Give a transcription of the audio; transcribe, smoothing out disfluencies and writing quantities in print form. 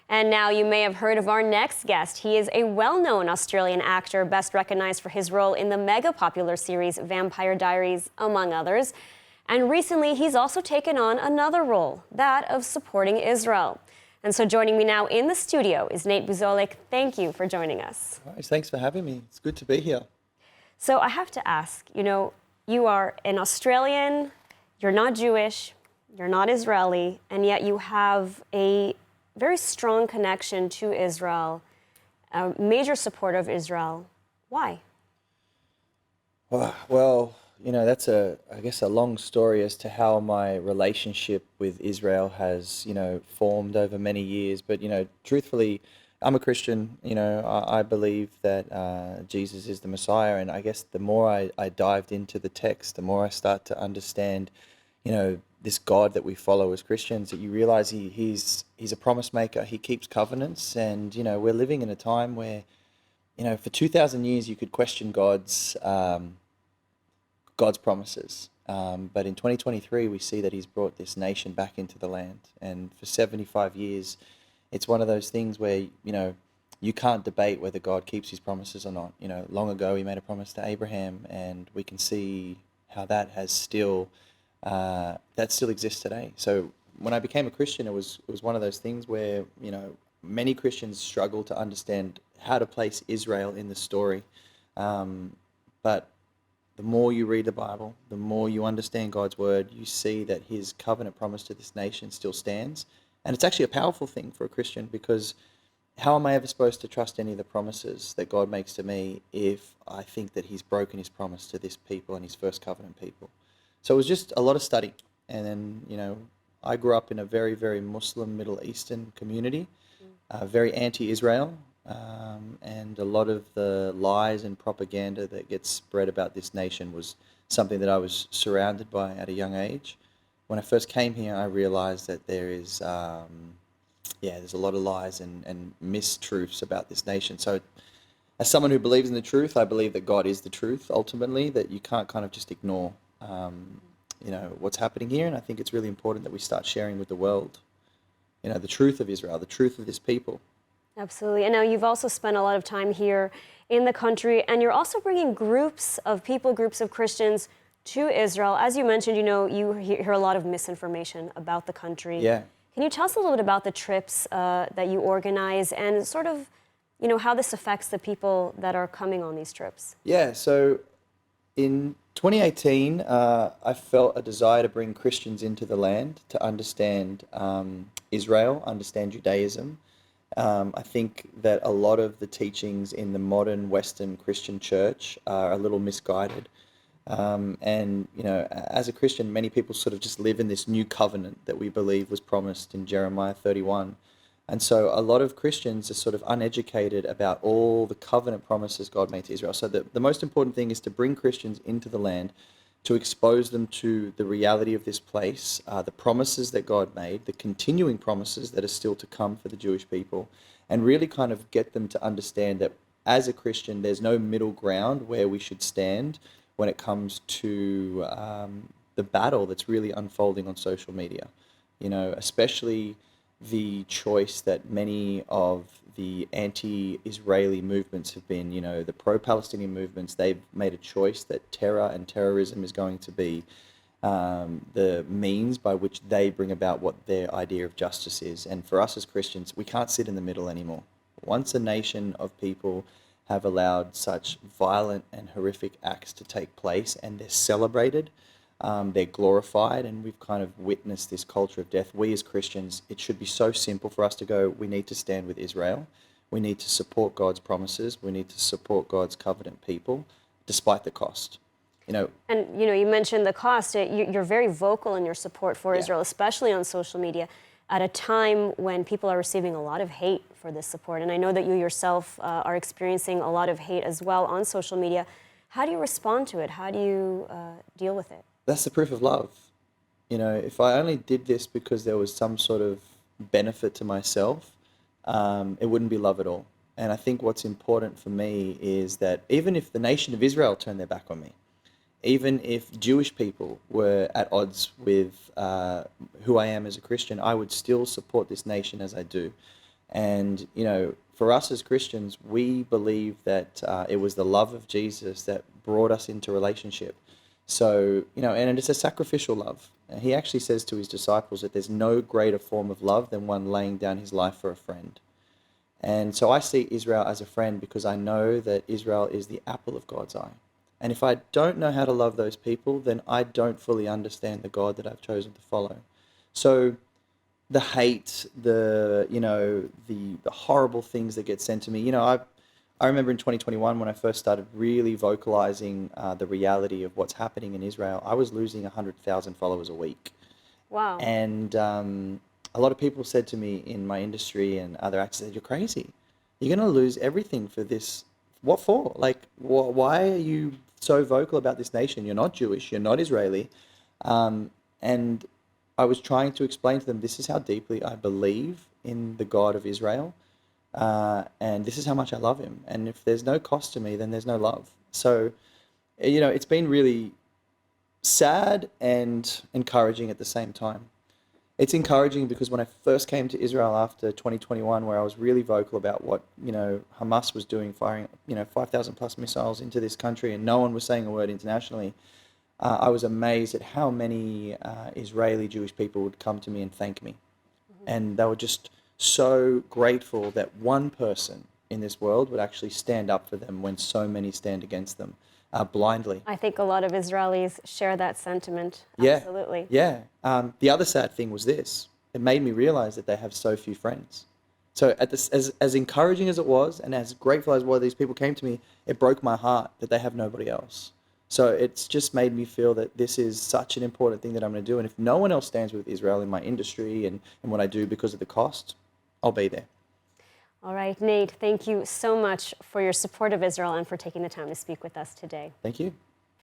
And now you may have heard of our next guest. He is a well-known Australian actor, best recognized for his role in the mega-popular series Vampire Diaries, among others. And recently, he's also taken on another role, that of supporting Israel. And so joining me now in the studio is Nate Buzolic. Thank you for joining us. Nice. Thanks for having me. It's good to be here. So I have to ask, you are an Australian, you're not Jewish, you're not Israeli, and yet you have a very strong connection to Israel, a major supporter of Israel. Why? Well, that's I guess a long story as to how my relationship with Israel has, formed over many years. But, truthfully, I'm a Christian. I believe that Jesus is the Messiah. And I guess the more I dived into the text, the more I start to understand, this God that we follow as Christians, that you realize he's a promise maker. He keeps covenants. And, we're living in a time where, for 2,000 years you could question God's promises. But in 2023, we see that he's brought this nation back into the land. And for 75 years, it's one of those things where, you can't debate whether God keeps his promises or not. Long ago, he made a promise to Abraham, and we can see how that has still exists today. So when I became a Christian, it was one of those things where, many Christians struggle to understand how to place Israel in the story. But the more you read the Bible, the more you understand God's word, you see that his covenant promise to this nation still stands. And it's actually a powerful thing for a Christian, because how am I ever supposed to trust any of the promises that God makes to me if I think that he's broken his promise to this people and his first covenant people? So it was just a lot of study. And then, I grew up in a very, very Muslim Middle Eastern community, very anti-Israel. And a lot of the lies and propaganda that gets spread about this nation was something that I was surrounded by at a young age. When I first came here, I realized that there's a lot of lies and mistruths about this nation. So as someone who believes in the truth, I believe that God is the truth, ultimately, that you can't kind of just ignore, what's happening here. And I think it's really important that we start sharing with the world, the truth of Israel, the truth of this people. Absolutely. And now you've also spent a lot of time here in the country, and you're also bringing groups of people, groups of Christians to Israel. As you mentioned, you hear a lot of misinformation about the country. Yeah. Can you tell us a little bit about the trips that you organize and sort of, how this affects the people that are coming on these trips? Yeah, so in 2018, I felt a desire to bring Christians into the land to understand Israel, understand Judaism. I think that a lot of the teachings in the modern Western Christian church are a little misguided. As a Christian, many people sort of just live in this new covenant that we believe was promised in Jeremiah 31. And so a lot of Christians are sort of uneducated about all the covenant promises God made to Israel. So the most important thing is to bring Christians into the land, to expose them to the reality of this place, the promises that God made, the continuing promises that are still to come for the Jewish people, and really kind of get them to understand that as a Christian, there's no middle ground where we should stand when it comes to the battle that's really unfolding on social media. Especially the choice that many of the anti-Israeli movements have been, the pro-Palestinian movements, they've made a choice that terror and terrorism is going to be the means by which they bring about what their idea of justice is. And for us as Christians, we can't sit in the middle anymore. Once a nation of people have allowed such violent and horrific acts to take place, and they're celebrated, they're glorified, and we've kind of witnessed this culture of death. We as Christians, it should be so simple for us to go, we need to stand with Israel. We need to support God's promises. We need to support God's covenant people, despite the cost. And, you mentioned the cost. You're very vocal in your support for Israel, especially on social media, at a time when people are receiving a lot of hate for this support. And I know that you yourself are experiencing a lot of hate as well on social media. How do you respond to it? How do you deal with it? That's the proof of love. If I only did this because there was some sort of benefit to myself, it wouldn't be love at all. And I think what's important for me is that even if the nation of Israel turned their back on me, even if Jewish people were at odds with who I am as a Christian, I would still support this nation as I do. And, you know, for us as Christians, we believe that it was the love of Jesus that brought us into relationship. So, you know, and it's a sacrificial love. And he actually says to his disciples that there's no greater form of love than one laying down his life for a friend. And so I see Israel as a friend because I know that Israel is the apple of God's eye. And if I don't know how to love those people, then I don't fully understand the God that I've chosen to follow. So the hate, the horrible things that get sent to me. You know, I remember in 2021 when I first started really vocalizing the reality of what's happening in Israel, I was losing 100,000 followers a week. Wow. And a lot of people said to me in my industry and other actors, said, "You're crazy. You're going to lose everything for this. What for? Like, why are you so vocal about this nation? You're not Jewish. You're not Israeli." And I was trying to explain to them, this is how deeply I believe in the God of Israel, and this is how much I love him. And if there's no cost to me, then there's no love. So, you know, it's been really sad and encouraging at the same time. It's encouraging because when I first came to Israel after 2021, where I was really vocal about what, you know, Hamas was doing, firing, you know, 5,000 plus missiles into this country, and no one was saying a word internationally, I was amazed at how many Israeli Jewish people would come to me and thank me. And they were just so grateful that one person in this world would actually stand up for them when so many stand against them blindly. I think a lot of Israelis share that sentiment. Yeah, Absolutely. yeah. The other sad thing was this. It made me realize that they have so few friends. So at this, as encouraging as it was and as grateful as well these people came to me, it broke my heart that they have nobody else. So it's just made me feel that this is such an important thing that I'm going to do. And if no one else stands with Israel in my industry and what I do because of the cost, I'll be there. All right, Nate, thank you so much for your support of Israel and for taking the time to speak with us today. Thank you.